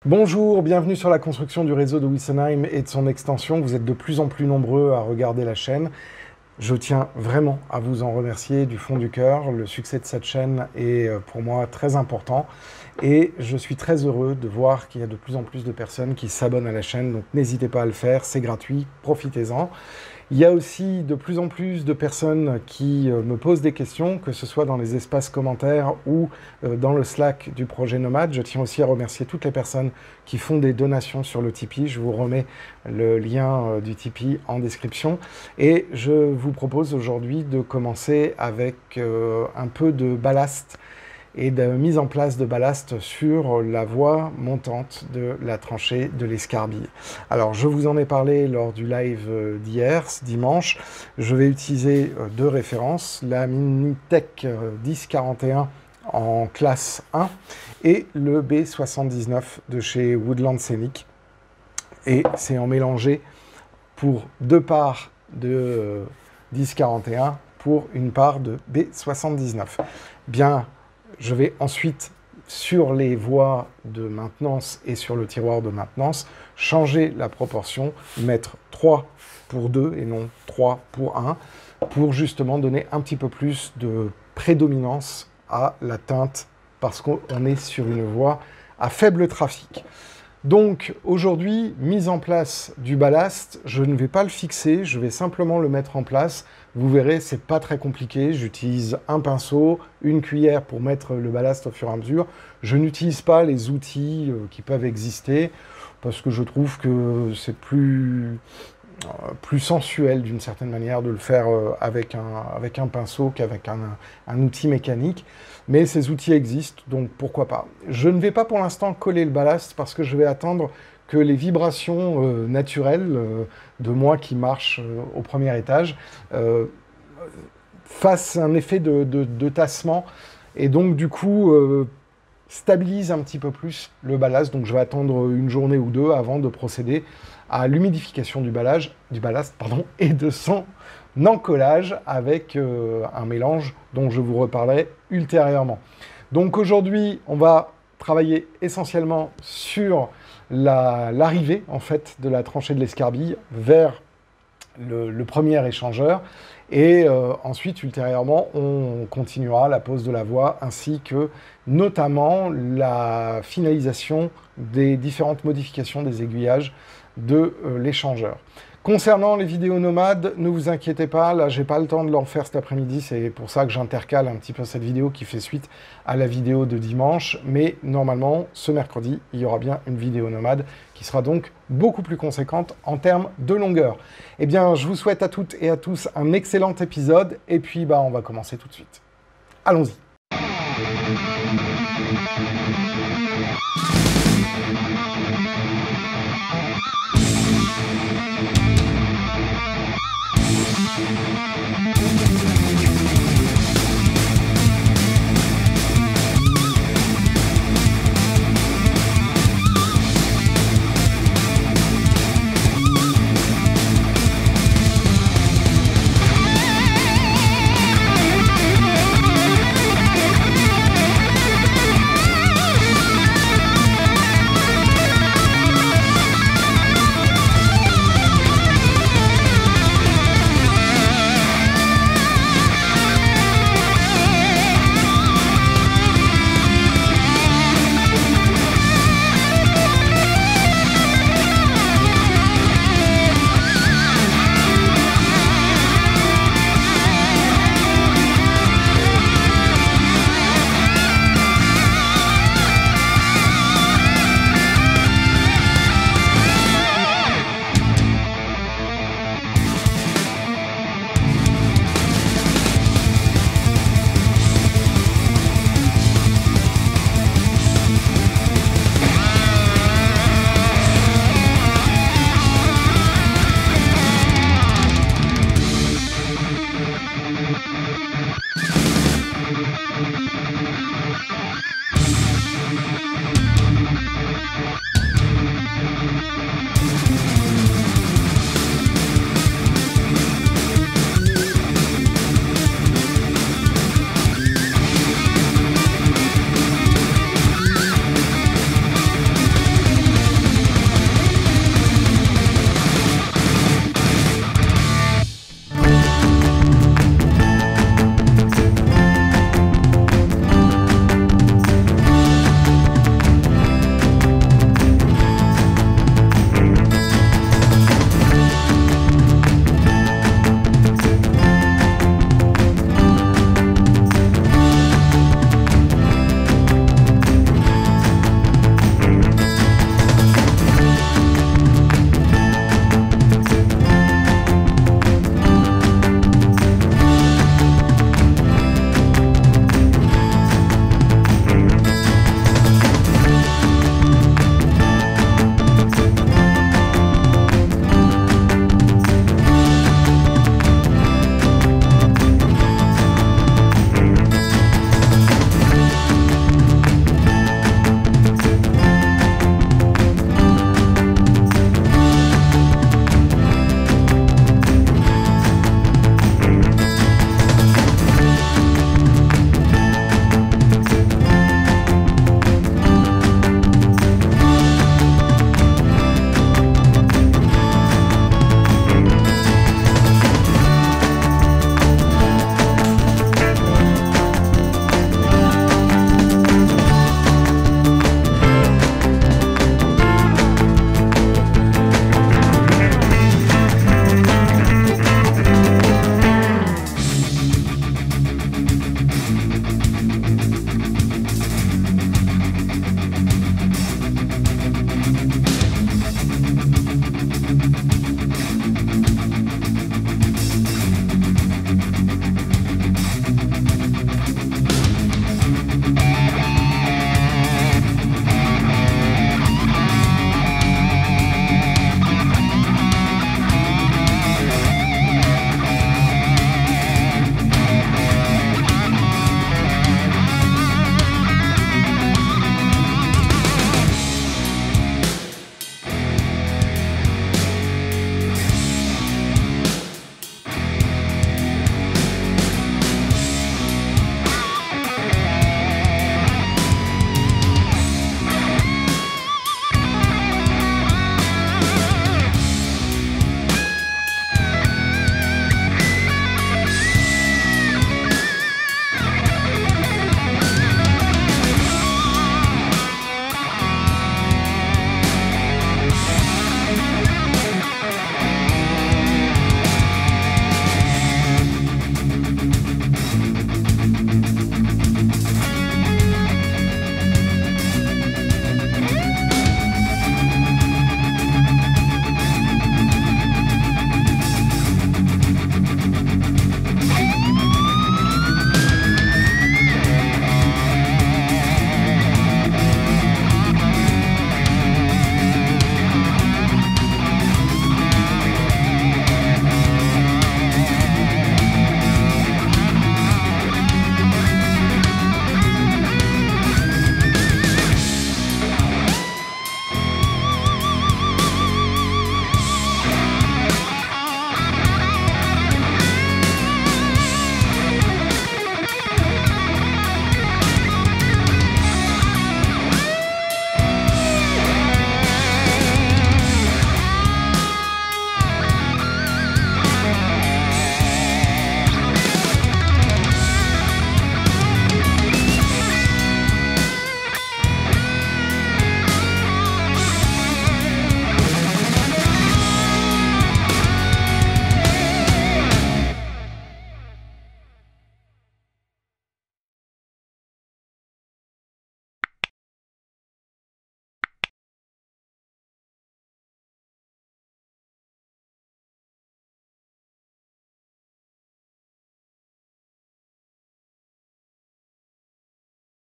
Bonjour, bienvenue sur la construction du réseau de Witsenheim et de son extension. Vous êtes de plus en plus nombreux à regarder la chaîne. Je tiens vraiment à vous en remercier du fond du cœur. Le succès de cette chaîne est pour moi très important et je suis très heureux de voir qu'il y a de plus en plus de personnes qui s'abonnent à la chaîne. Donc n'hésitez pas à le faire, c'est gratuit, profitez-en. Il y a aussi de plus en plus de personnes qui me posent des questions, que ce soit dans les espaces commentaires ou dans le Slack du projet Nomade. Je tiens aussi à remercier toutes les personnes qui font des donations sur le Tipeee. Je vous remets le lien du Tipeee en description. Et je vous propose aujourd'hui de commencer avec un peu de ballast et de mise en place de ballast sur la voie montante de la tranchée de l'Escarbille. Alors, je vous en ai parlé lors du live d'hier, ce dimanche. Je vais utiliser deux références, la Minitech 1041 en classe 1 et le B79 de chez Woodland Scenic. Et c'est en mélangé pour deux parts de 1041 pour une part de B79. Bien, je vais ensuite, sur les voies de maintenance et sur le tiroir de maintenance, changer la proportion, mettre 3 pour 2 et non 3 pour 1, pour justement donner un petit peu plus de prédominance à la teinte, parce qu'on est sur une voie à faible trafic. Donc aujourd'hui, mise en place du ballast, je ne vais pas le fixer, je vais simplement le mettre en place. Vous verrez, c'est pas très compliqué. J'utilise un pinceau, une cuillère pour mettre le ballast au fur et à mesure. Je n'utilise pas les outils qui peuvent exister parce que je trouve que c'est plus sensuel d'une certaine manière de le faire avec un pinceau qu'avec un outil mécanique. Mais ces outils existent, donc pourquoi pas. Je ne vais pas pour l'instant coller le ballast parce que je vais attendre que les vibrations naturelles de moi qui marche au premier étage fassent un effet de tassement et donc du coup stabilise un petit peu plus le ballast. Donc je vais attendre une journée ou deux avant de procéder à l'humidification du ballast et de son encollage avec un mélange dont je vous reparlerai ultérieurement. Donc aujourd'hui, on va travailler essentiellement sur l'arrivée en fait de la tranchée de l'Escarbille vers le premier échangeur et ensuite ultérieurement on continuera la pose de la voie ainsi que notamment la finalisation des différentes modifications des aiguillages de l'échangeur. Concernant les vidéos nomades, ne vous inquiétez pas, là j'ai pas le temps de l'en faire cet après-midi, c'est pour ça que j'intercale un petit peu cette vidéo qui fait suite à la vidéo de dimanche, mais normalement ce mercredi il y aura bien une vidéo nomade qui sera donc beaucoup plus conséquente en termes de longueur. Eh bien je vous souhaite à toutes et à tous un excellent épisode et puis on va commencer tout de suite. Allons-y.